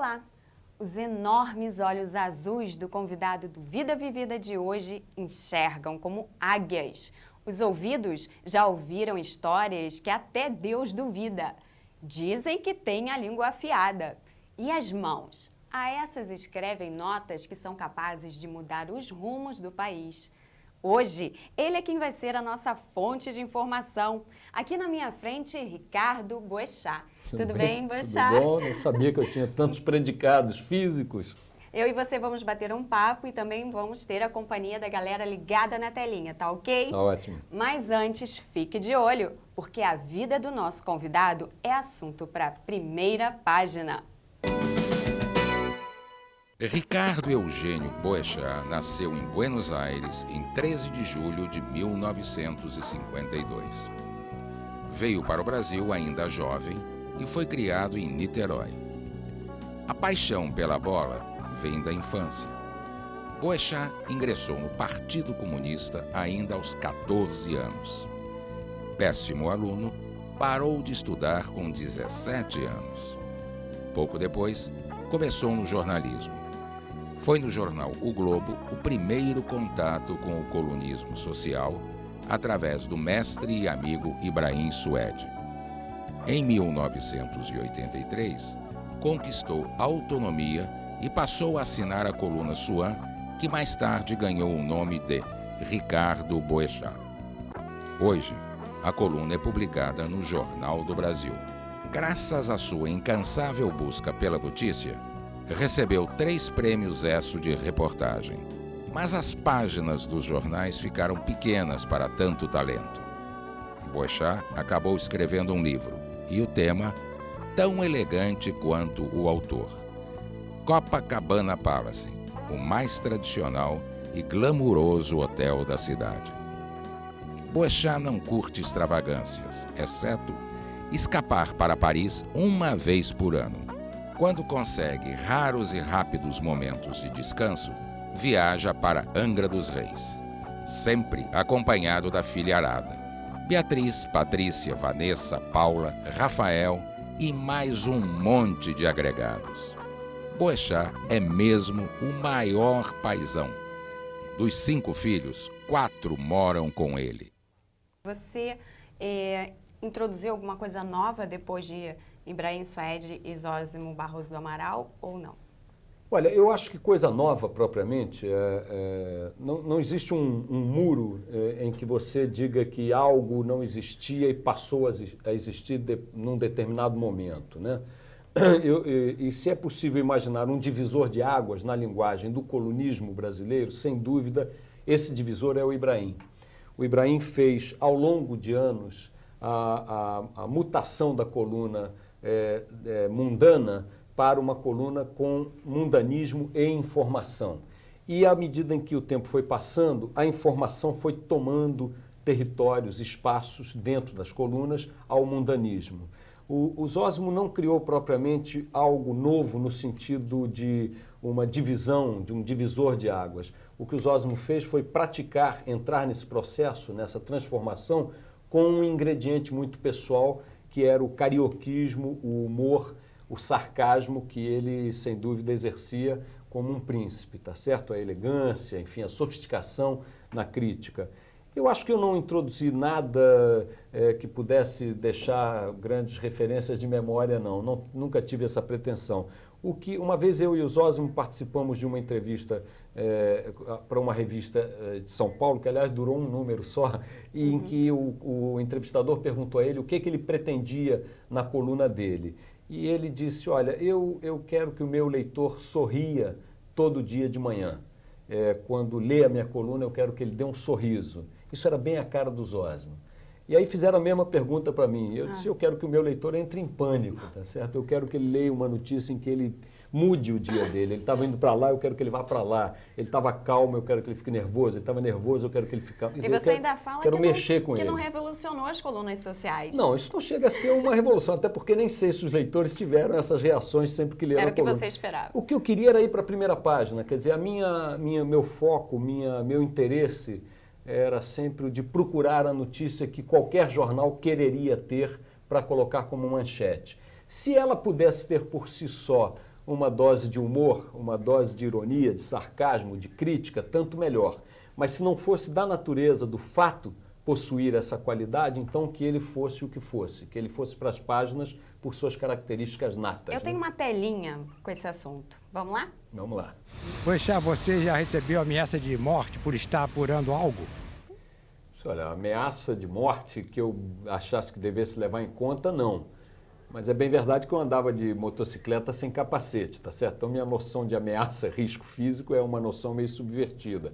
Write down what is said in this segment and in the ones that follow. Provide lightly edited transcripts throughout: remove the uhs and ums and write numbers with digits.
Olá! Os enormes olhos azuis do convidado do Vida Vivida de hoje enxergam como águias. Os ouvidos já ouviram histórias que até Deus duvida. Dizem que tem a língua afiada. E as mãos? A essas escrevem notas que são capazes de mudar os rumos do país. Hoje, ele é quem vai ser a nossa fonte de informação. Aqui na minha frente, Ricardo Boechat. Tudo bem, Boechat? Tudo bom? Não sabia que eu tinha tantos predicados físicos. Eu e você vamos bater um papo e também vamos ter a companhia da galera ligada na telinha, tá ok? Tá ótimo. Mas antes, fique de olho, porque a vida do nosso convidado é assunto para a primeira página. Ricardo Eugênio Boechat nasceu em Buenos Aires em 13 de julho de 1952. Veio para o Brasil ainda jovem e foi criado em Niterói. A paixão pela bola vem da infância. Boechat ingressou no Partido Comunista ainda aos 14 anos. Péssimo aluno, parou de estudar com 17 anos. Pouco depois, começou no jornalismo. Foi no jornal O Globo o primeiro contato com o colunismo social, através do mestre e amigo Ibrahim Suede. Em 1983, conquistou autonomia e passou a assinar a coluna Suan, que mais tarde ganhou o nome de Ricardo Boechat. Hoje, a coluna é publicada no Jornal do Brasil. Graças à sua incansável busca pela notícia, recebeu 3 prêmios ESSO de reportagem. Mas as páginas dos jornais ficaram pequenas para tanto talento. Boechat acabou escrevendo um livro, e o tema, tão elegante quanto o autor. Copacabana Palace, o mais tradicional e glamuroso hotel da cidade. Boechat não curte extravagâncias, exceto escapar para Paris uma vez por ano. Quando consegue raros e rápidos momentos de descanso, viaja para Angra dos Reis, sempre acompanhado da filharada, Beatriz, Patrícia, Vanessa, Paula, Rafael e mais um monte de agregados. Boechat é mesmo o maior paizão. Dos 5 filhos, 4 moram com ele. Você introduziu alguma coisa nova depois de Ibrahim Suede e Zósimo Barroso do Amaral ou não? Olha, eu acho que coisa nova propriamente, não existe um muro em que você diga que algo não existia e passou a existir num determinado momento, né? E se é possível imaginar um divisor de águas na linguagem do colunismo brasileiro, sem dúvida, esse divisor é o Ibrahim. O Ibrahim fez, ao longo de anos, a mutação da coluna mundana para uma coluna com mundanismo e informação. E à medida em que o tempo foi passando, a informação foi tomando territórios, espaços dentro das colunas ao mundanismo. O Zósimo não criou propriamente algo novo no sentido de uma divisão, de um divisor de águas. O que o Zósimo fez foi praticar, entrar nesse processo, nessa transformação, com um ingrediente muito pessoal, que era o carioquismo, o humor, o sarcasmo que ele, sem dúvida, exercia como um príncipe, tá certo? A elegância, enfim, a sofisticação na crítica. Eu acho que eu não introduzi nada que pudesse deixar grandes referências de memória, não. Nunca tive essa pretensão. Uma vez eu e o Zósimo participamos de uma entrevista para uma revista de São Paulo, que aliás durou um número só, e em que o entrevistador perguntou a ele o que ele pretendia na coluna dele. E ele disse, olha, eu quero que o meu leitor sorria todo dia de manhã. Quando lê a minha coluna, eu quero que ele dê um sorriso. Isso era bem a cara do Zósimo. E aí fizeram a mesma pergunta para mim. Eu disse, eu quero que o meu leitor entre em pânico, tá certo? Eu quero que ele leia uma notícia em que ele mude o dia dele. Ele estava indo para lá, eu quero que ele vá para lá. Ele estava calmo, eu quero que ele fique nervoso. Ele estava nervoso, eu quero que ele fique calmo. E você ainda fala que não revolucionou as colunas sociais. Não, isso não chega a ser uma revolução, até porque nem sei se os leitores tiveram essas reações sempre que leram a coluna. Era o que você esperava. O que eu queria era ir para a primeira página, quer dizer, meu foco, meu interesse era sempre o de procurar a notícia que qualquer jornal quereria ter para colocar como manchete. Se ela pudesse ter por si só uma dose de humor, uma dose de ironia, de sarcasmo, de crítica, tanto melhor. Mas se não fosse da natureza, do fato possuir essa qualidade, então que ele fosse o que ele fosse para as páginas por suas características natas. Eu tenho uma telinha com esse assunto. Vamos lá? Vamos lá. Boechat, você já recebeu ameaça de morte por estar apurando algo? Olha, ameaça de morte que eu achasse que devesse levar em conta, não. Mas é bem verdade que eu andava de motocicleta sem capacete, tá certo? Então minha noção de ameaça, risco físico é uma noção meio subvertida.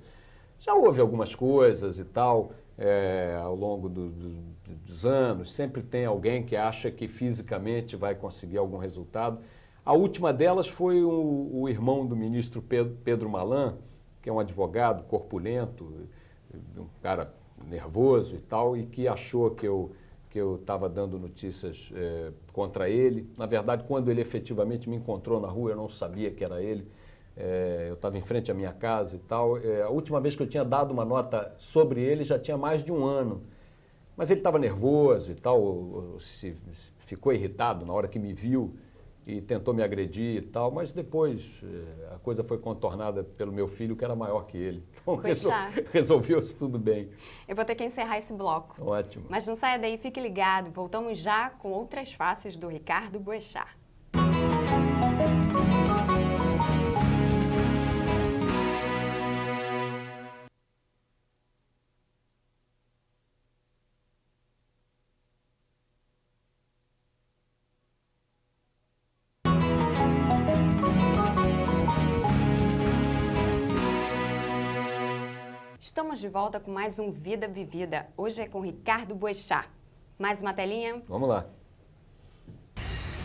Já houve algumas coisas e tal, ao longo dos anos, sempre tem alguém que acha que fisicamente vai conseguir algum resultado. A última delas foi o irmão do ministro Pedro Malan, que é um advogado corpulento, um cara nervoso e tal, e que achou que eu estava dando notícias contra ele. Na verdade, quando ele efetivamente me encontrou na rua, eu não sabia que era ele. Eu estava em frente à minha casa e tal. A última vez que eu tinha dado uma nota sobre ele já tinha mais de um ano. Mas ele estava nervoso e tal, ficou irritado na hora que me viu e tentou me agredir e tal, mas depois a coisa foi contornada pelo meu filho, que era maior que ele. Então resolveu-se tudo bem. Eu vou ter que encerrar esse bloco. Ótimo. Mas não saia daí, fique ligado. Voltamos já com outras faces do Ricardo Boechat. Estamos de volta com mais um Vida Vivida. Hoje é com Ricardo Boechat. Mais uma telinha? Vamos lá.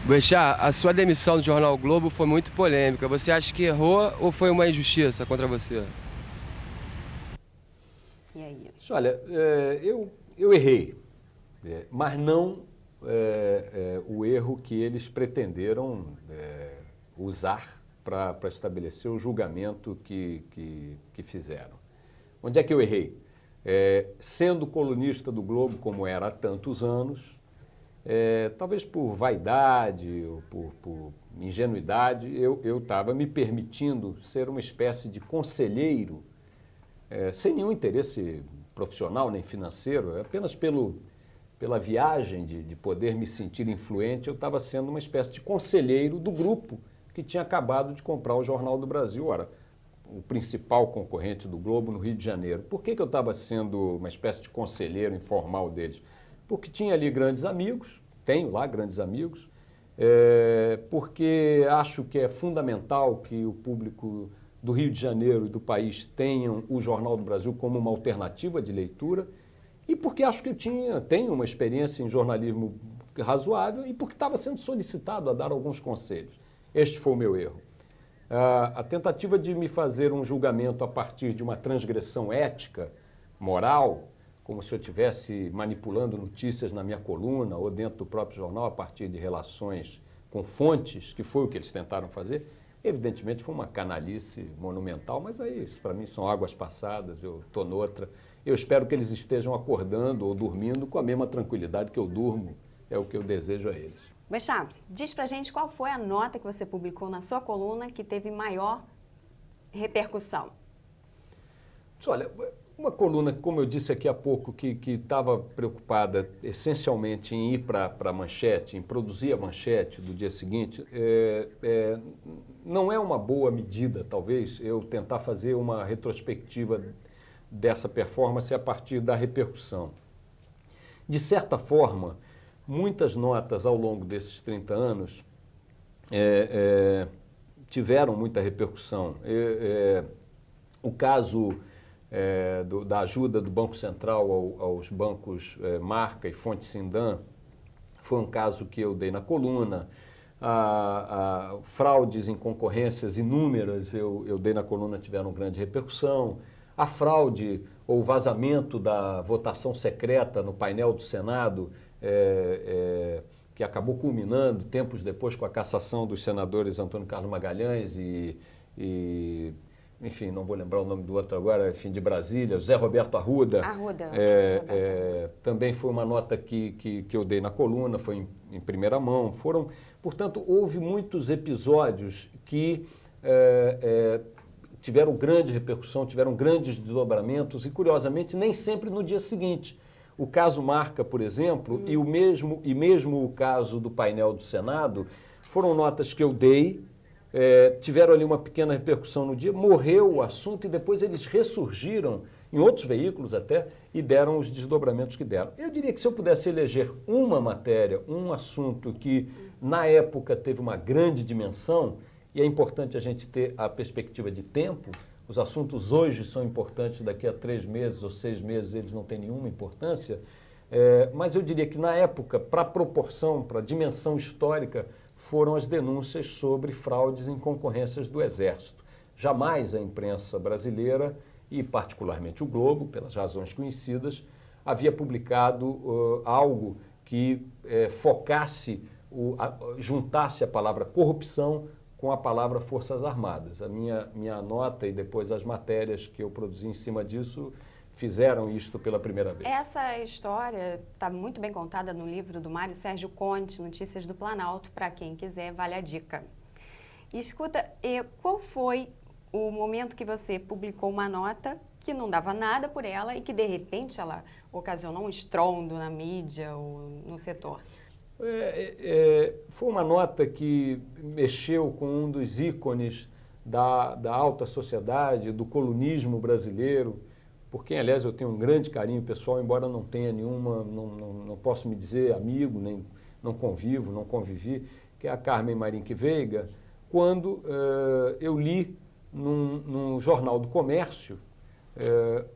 Boechat, a sua demissão do jornal o Globo foi muito polêmica. Você acha que errou ou foi uma injustiça contra você? E aí? Olha, eu errei, mas não o erro que eles pretenderam usar para estabelecer o julgamento que fizeram. Onde é que eu errei? Sendo colunista do Globo, como era há tantos anos, talvez por vaidade ou por ingenuidade, eu estava me permitindo ser uma espécie de conselheiro, sem nenhum interesse profissional nem financeiro, apenas pela viagem de poder me sentir influente, eu estava sendo uma espécie de conselheiro do grupo que tinha acabado de comprar o Jornal do Brasil. Ora, o principal concorrente do Globo no Rio de Janeiro. Por que eu estava sendo uma espécie de conselheiro informal deles? Porque tinha ali grandes amigos, tenho lá grandes amigos, porque acho que é fundamental que o público do Rio de Janeiro e do país tenham o Jornal do Brasil como uma alternativa de leitura, e porque acho que tenho uma experiência em jornalismo razoável e porque estava sendo solicitado a dar alguns conselhos. Este foi o meu erro. A tentativa de me fazer um julgamento a partir de uma transgressão ética, moral, como se eu estivesse manipulando notícias na minha coluna ou dentro do próprio jornal a partir de relações com fontes, que foi o que eles tentaram fazer, evidentemente foi uma canalice monumental, mas aí isso para mim são águas passadas, eu estou noutra. Eu espero que eles estejam acordando ou dormindo com a mesma tranquilidade que eu durmo, é o que eu desejo a eles. Boechat, diz pra gente qual foi a nota que você publicou na sua coluna que teve maior repercussão. Olha, uma coluna, como eu disse aqui há pouco, que estava preocupada essencialmente em ir para a manchete, em produzir a manchete do dia seguinte, não é uma boa medida, talvez, eu tentar fazer uma retrospectiva dessa performance a partir da repercussão. De certa forma, muitas notas ao longo desses 30 anos tiveram muita repercussão. O caso da ajuda do Banco Central aos bancos Marca e Fonte Sindan foi um caso que eu dei na coluna. Fraudes em concorrências inúmeras eu dei na coluna, tiveram grande repercussão. A fraude ou vazamento da votação secreta no painel do Senado, que acabou culminando tempos depois com a cassação dos senadores Antônio Carlos Magalhães e enfim, não vou lembrar o nome do outro agora, enfim, de Brasília, o Zé Roberto Arruda. Arruda. Também foi uma nota que eu dei na coluna, foi em primeira mão. Portanto, houve muitos episódios que tiveram grande repercussão, tiveram grandes desdobramentos e, curiosamente, nem sempre no dia seguinte. O caso Marca, por exemplo, e mesmo o caso do painel do Senado, foram notas que eu dei, tiveram ali uma pequena repercussão no dia, morreu o assunto e depois eles ressurgiram em outros veículos até e deram os desdobramentos que deram. Eu diria que se eu pudesse eleger uma matéria, um assunto que na época teve uma grande dimensão, e é importante a gente ter a perspectiva de tempo, os assuntos hoje são importantes, daqui a 3 meses ou 6 meses eles não têm nenhuma importância, mas eu diria que na época, para a proporção, para a dimensão histórica, foram as denúncias sobre fraudes em concorrências do Exército. Jamais a imprensa brasileira, e particularmente o Globo, pelas razões conhecidas, havia publicado algo que focasse, juntasse a palavra corrupção com a palavra Forças Armadas. A minha nota e depois as matérias que eu produzi em cima disso fizeram isto pela primeira vez. Essa história está muito bem contada no livro do Mário Sérgio Conte, Notícias do Planalto, para quem quiser, vale a dica. E escuta, qual foi o momento que você publicou uma nota que não dava nada por ela e que, de repente, ela ocasionou um estrondo na mídia ou no setor? Foi uma nota que mexeu com um dos ícones da alta sociedade, do colunismo brasileiro, por quem, aliás, eu tenho um grande carinho pessoal, embora não tenha nenhuma, não posso me dizer amigo, nem não convivo, não convivi, que é a Carmen Marinque Veiga, quando eu li num jornal do comércio,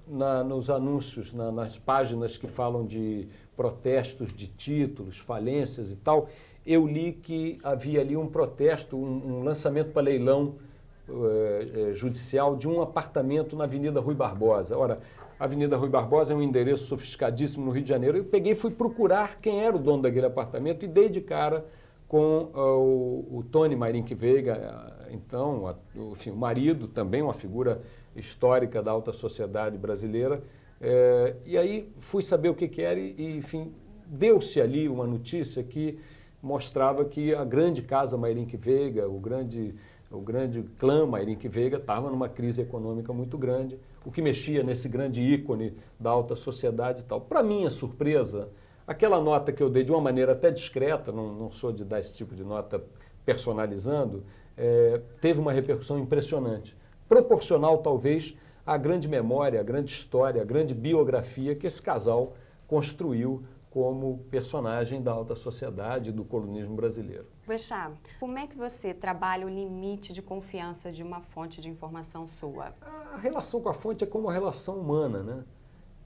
nos anúncios, nas páginas que falam de protestos de títulos, falências e tal, eu li que havia ali um protesto, um lançamento para leilão judicial de um apartamento na Avenida Rui Barbosa. Ora, a Avenida Rui Barbosa é um endereço sofisticadíssimo no Rio de Janeiro. Eu peguei e fui procurar quem era o dono daquele apartamento e dei de cara com o Tony Marinque Veiga, então, enfim, o marido, também uma figura histórica da alta sociedade brasileira. E aí fui saber o que era e, enfim, deu-se ali uma notícia que mostrava que a grande casa Marinque Veiga, o grande clã Marinque Veiga estava numa crise econômica muito grande, o que mexia nesse grande ícone da alta sociedade e tal. Para minha surpresa, aquela nota que eu dei de uma maneira até discreta, não sou de dar esse tipo de nota personalizando, teve uma repercussão impressionante, proporcional talvez à grande memória, à grande história, à grande biografia que esse casal construiu como personagem da alta sociedade e do colunismo brasileiro. Boechat, como é que você trabalha o limite de confiança de uma fonte de informação sua? A relação com a fonte é como a relação humana, né?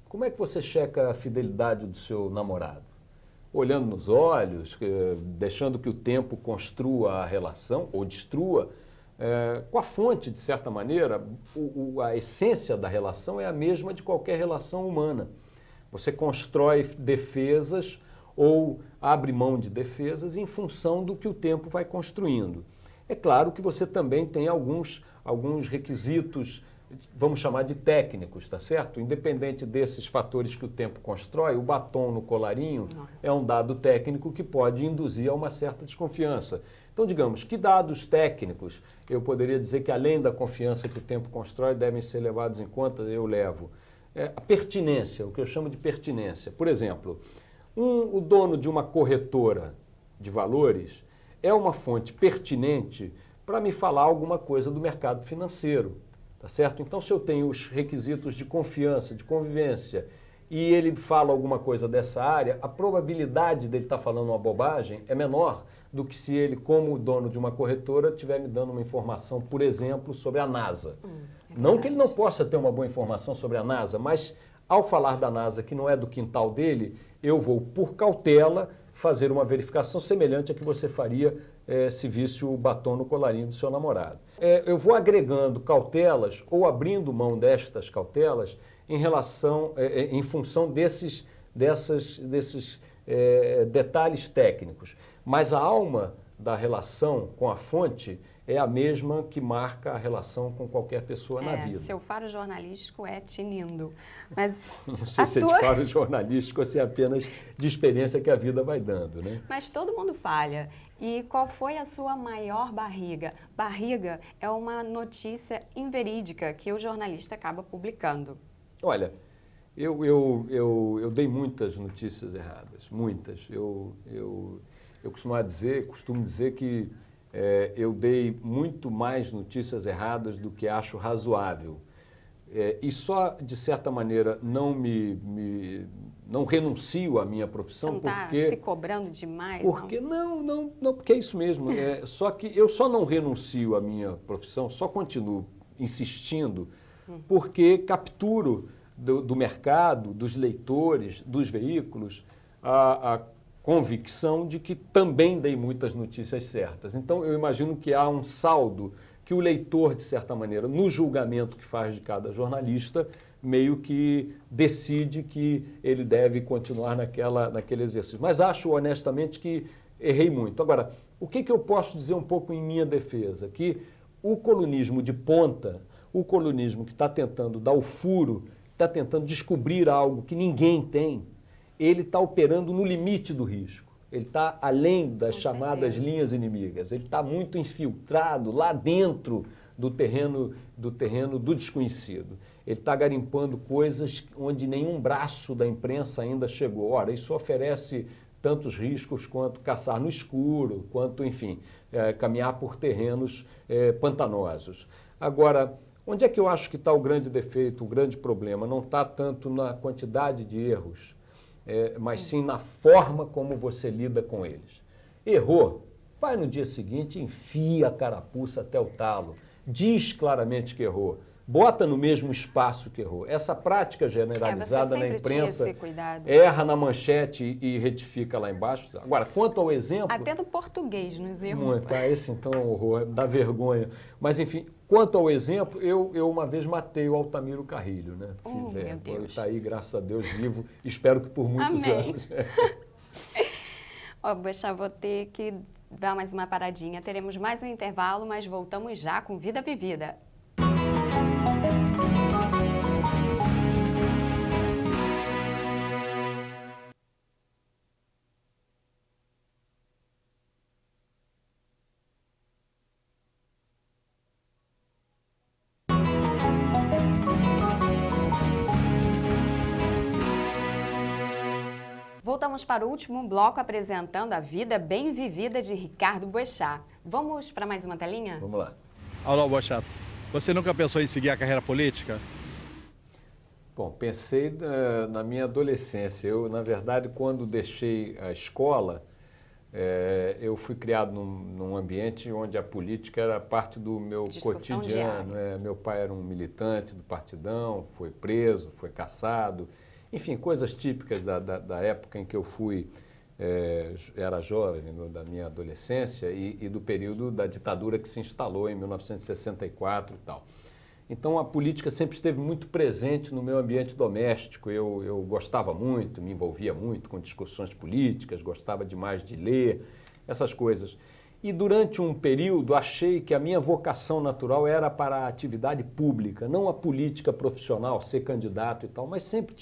Como é que você checa a fidelidade do seu namorado? Olhando nos olhos, deixando que o tempo construa a relação ou destrua. Com a fonte, de certa maneira, a essência da relação é a mesma de qualquer relação humana. Você constrói defesas ou abre mão de defesas em função do que o tempo vai construindo. É claro que você também tem alguns requisitos, vamos chamar de técnicos, tá certo? Independente desses fatores que o tempo constrói, o batom no colarinho é um dado técnico que pode induzir a uma certa desconfiança. Então, digamos, que dados técnicos eu poderia dizer que, além da confiança que o tempo constrói, devem ser levados em conta, eu levo. A pertinência, o que eu chamo de pertinência. Por exemplo, o dono de uma corretora de valores é uma fonte pertinente para me falar alguma coisa do mercado financeiro, tá certo? Então, se eu tenho os requisitos de confiança, de convivência, e ele fala alguma coisa dessa área, a probabilidade dele estar falando uma bobagem é menor do que se ele, como dono de uma corretora, estiver me dando uma informação, por exemplo, sobre a NASA. Não que ele não possa ter uma boa informação sobre a NASA, mas ao falar da NASA, que não é do quintal dele, eu vou, por cautela, fazer uma verificação semelhante à que você faria se visse o batom no colarinho do seu namorado. Eu vou agregando cautelas ou abrindo mão destas cautelas em função desses detalhes técnicos. Mas a alma da relação com a fonte é a mesma que marca a relação com qualquer pessoa na vida. Seu faro jornalístico é tinindo. Mas não sei se é de faro jornalístico ou se é apenas de experiência que a vida vai dando, né? Mas todo mundo falha. E qual foi a sua maior barriga? Barriga é uma notícia inverídica que o jornalista acaba publicando. Olha, eu dei muitas notícias erradas, muitas. Eu costumo dizer que eu dei muito mais notícias erradas do que acho razoável. E só, de certa maneira, não renuncio à minha profissão. Você não porque está se cobrando demais? Porque não, porque é isso mesmo. Só que eu só não renuncio à minha profissão, só continuo insistindo, porque capturo do mercado, dos leitores, dos veículos, a convicção de que também dei muitas notícias certas. Então, eu imagino que há um saldo que o leitor, de certa maneira, no julgamento que faz de cada jornalista, meio que decide que ele deve continuar naquele exercício. Mas acho, honestamente, que errei muito. Agora, o que eu posso dizer um pouco em minha defesa? Que o colunismo de ponta, o colunismo que está tentando dar o furo, está tentando descobrir algo que ninguém tem, ele está operando no limite do risco. Ele está além das chamadas linhas inimigas. Ele está muito infiltrado lá dentro do terreno do desconhecido. Ele está garimpando coisas onde nenhum braço da imprensa ainda chegou. Ora, isso oferece tantos riscos quanto caçar no escuro, quanto, enfim, caminhar por terrenos pantanosos. Agora, onde é que eu acho que está o grande defeito, o grande problema? Não está tanto na quantidade de erros, mas sim na forma como você lida com eles. Errou, vai no dia seguinte, enfia a carapuça até o talo, diz claramente que errou, bota no mesmo espaço que errou. Essa prática generalizada na imprensa, erra na manchete e retifica lá embaixo. Agora, quanto ao exemplo... Até no português nos erros. Muito, esse então é um horror, dá vergonha. Mas, enfim, quanto ao exemplo, eu uma vez matei o Altamiro Carrilho, né? Meu Deus. Ele está aí, graças a Deus, vivo. Espero que por muitos anos. Boechat, vou ter que dar mais uma paradinha. Teremos mais um intervalo, mas voltamos já com Vida Vivida. Voltamos para o último bloco apresentando a Vida Bem Vivida de Ricardo Boechat. Vamos para mais uma telinha? Vamos lá. Alô, Boechat, você nunca pensou em seguir a carreira política? Bom, pensei na minha adolescência. Eu, na verdade, quando deixei a escola, eu fui criado num ambiente onde a política era parte do meu cotidiano. Meu pai era um militante do Partidão, foi preso, foi cassado. Enfim, coisas típicas da época em que eu era jovem, da minha adolescência e do período da ditadura que se instalou em 1964 e tal. Então, a política sempre esteve muito presente no meu ambiente doméstico. Eu gostava muito, me envolvia muito com discussões políticas, gostava demais de ler, essas coisas. E durante um período achei que a minha vocação natural era para a atividade pública, não a política profissional, ser candidato e tal, mas sempre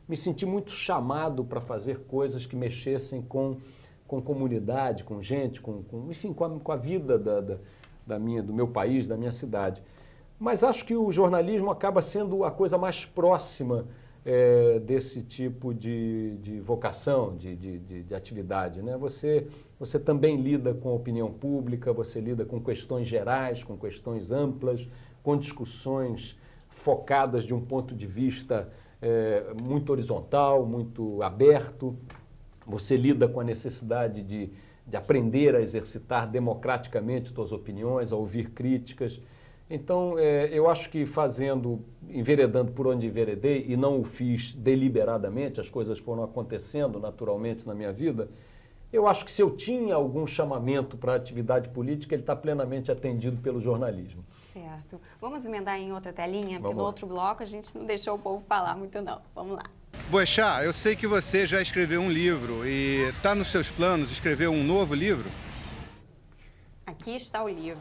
me senti muito chamado para fazer coisas que mexessem com comunidade, com gente, enfim, com a vida do meu país, da minha cidade. Mas acho que o jornalismo acaba sendo a coisa mais próxima desse tipo de vocação, de atividade, né? Você também lida com a opinião pública, você lida com questões gerais, com questões amplas, com discussões focadas de um ponto de vista muito horizontal, muito aberto. Você lida com a necessidade de aprender a exercitar democraticamente suas opiniões, a ouvir críticas. Então, eu acho que enveredando por onde enveredei, e não o fiz deliberadamente, as coisas foram acontecendo naturalmente na minha vida, eu acho que se eu tinha algum chamamento para a atividade política, ele está plenamente atendido pelo jornalismo. Certo. Vamos emendar em outra telinha, porque Vamos no lá. outro bloco a gente não deixou o povo falar muito não. Vamos lá. Boechat, eu sei que você já escreveu um livro e está nos seus planos escrever um novo livro? Aqui está o livro.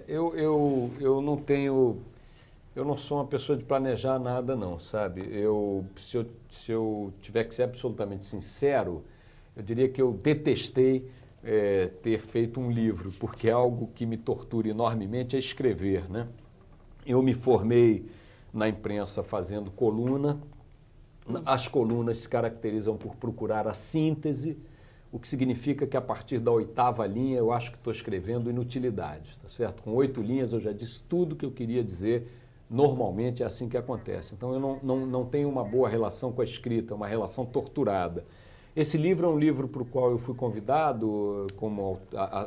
Eu não tenho... Eu não sou uma pessoa de planejar nada, não, sabe? Se eu tiver que ser absolutamente sincero, eu diria que eu detestei ter feito um livro, porque algo que me tortura enormemente é escrever, né? Eu me formei na imprensa fazendo coluna. As colunas se caracterizam por procurar a síntese, o que significa que a partir da 8ª linha eu acho que estou escrevendo inutilidades, tá certo? Com 8 linhas eu já disse tudo que eu queria dizer. Normalmente é assim que acontece. Então eu não tenho uma boa relação com a escrita, uma relação torturada. Esse livro é um livro para o qual eu fui convidado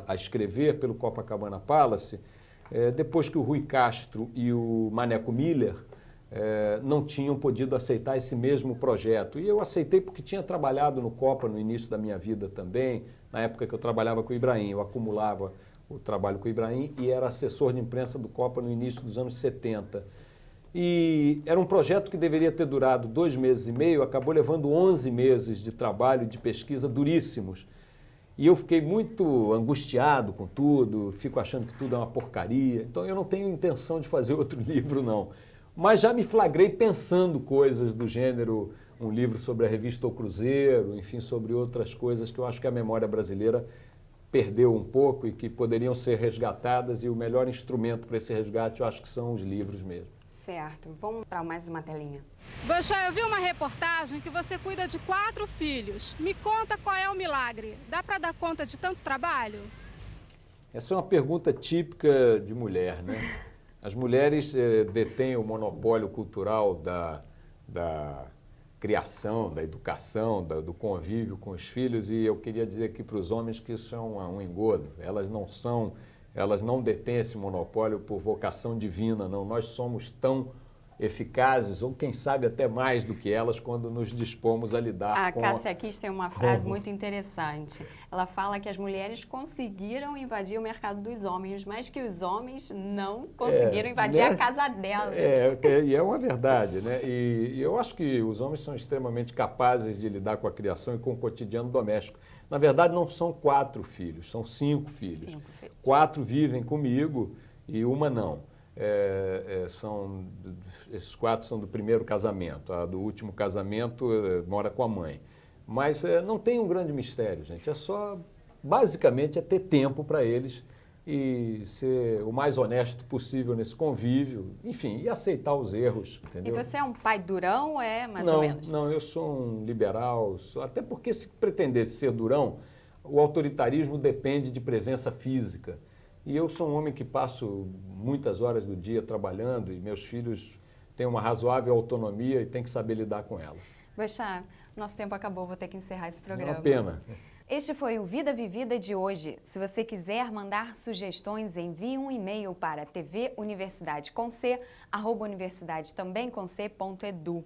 a escrever pelo Copacabana Palace, depois que o Rui Castro e o Maneco Miller não tinham podido aceitar esse mesmo projeto. E eu aceitei porque tinha trabalhado no Copa no início da minha vida também, na época que eu trabalhava com o Ibrahim. Eu acumulava o trabalho com o Ibrahim e era assessor de imprensa do Copa no início dos anos 70. E era um projeto que deveria ter durado 2 meses e meio, acabou levando 11 meses de trabalho, de pesquisa duríssimos. E eu fiquei muito angustiado com tudo, fico achando que tudo é uma porcaria. Então eu não tenho intenção de fazer outro livro, não. Mas já me flagrei pensando coisas do gênero, um livro sobre a revista O Cruzeiro, enfim, sobre outras coisas que eu acho que a memória brasileira perdeu um pouco e que poderiam ser resgatadas, e o melhor instrumento para esse resgate eu acho que são os livros mesmo. Certo. Vamos para mais uma telinha. Boechat, eu vi uma reportagem que você cuida de 4 filhos. Me conta qual é o milagre. Dá para dar conta de tanto trabalho? Essa é uma pergunta típica de mulher, né? As mulheres detêm o monopólio cultural da criação, da educação, do convívio com os filhos, e eu queria dizer aqui para os homens que isso é um engodo. Elas não detêm esse monopólio por vocação divina, não. Nós somos tão eficazes, ou quem sabe até mais do que elas, quando nos dispomos a lidar com... A Cássia Kiss tem uma frase muito interessante. Ela fala que as mulheres conseguiram invadir o mercado dos homens, mas que os homens não conseguiram invadir a casa delas. E é uma verdade, né? E eu acho que os homens são extremamente capazes de lidar com a criação e com o cotidiano doméstico. Na verdade, não são 4 filhos, são 5 filhos. 4 vivem comigo e uma não. Esses 4 são do primeiro casamento, a do último casamento mora com a mãe. Mas não tem um grande mistério, gente, basicamente é ter tempo para eles e ser o mais honesto possível nesse convívio, enfim, e aceitar os erros, entendeu? E você é um pai durão ou é mais ou menos? Não, eu sou um liberal, até porque se pretendesse ser durão, o autoritarismo depende de presença física. E eu sou um homem que passo muitas horas do dia trabalhando e meus filhos têm uma razoável autonomia e têm que saber lidar com ela. Boechat, nosso tempo acabou, vou ter que encerrar esse programa. É uma pena. Este foi o Vida Vivida de hoje. Se você quiser mandar sugestões, envie um e-mail para tvuniversidadecomc@universidadetambemcomc.edu.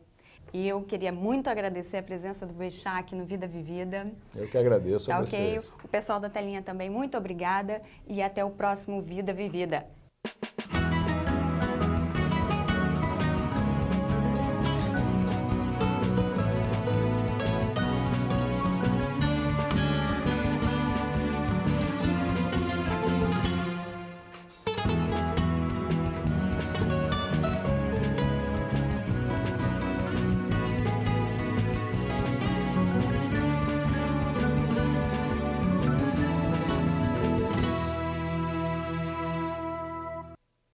E eu queria muito agradecer a presença do Boechat aqui no Vida Vivida. Eu que agradeço a vocês. vocês. O pessoal da telinha também, muito obrigada e até o próximo Vida Vivida.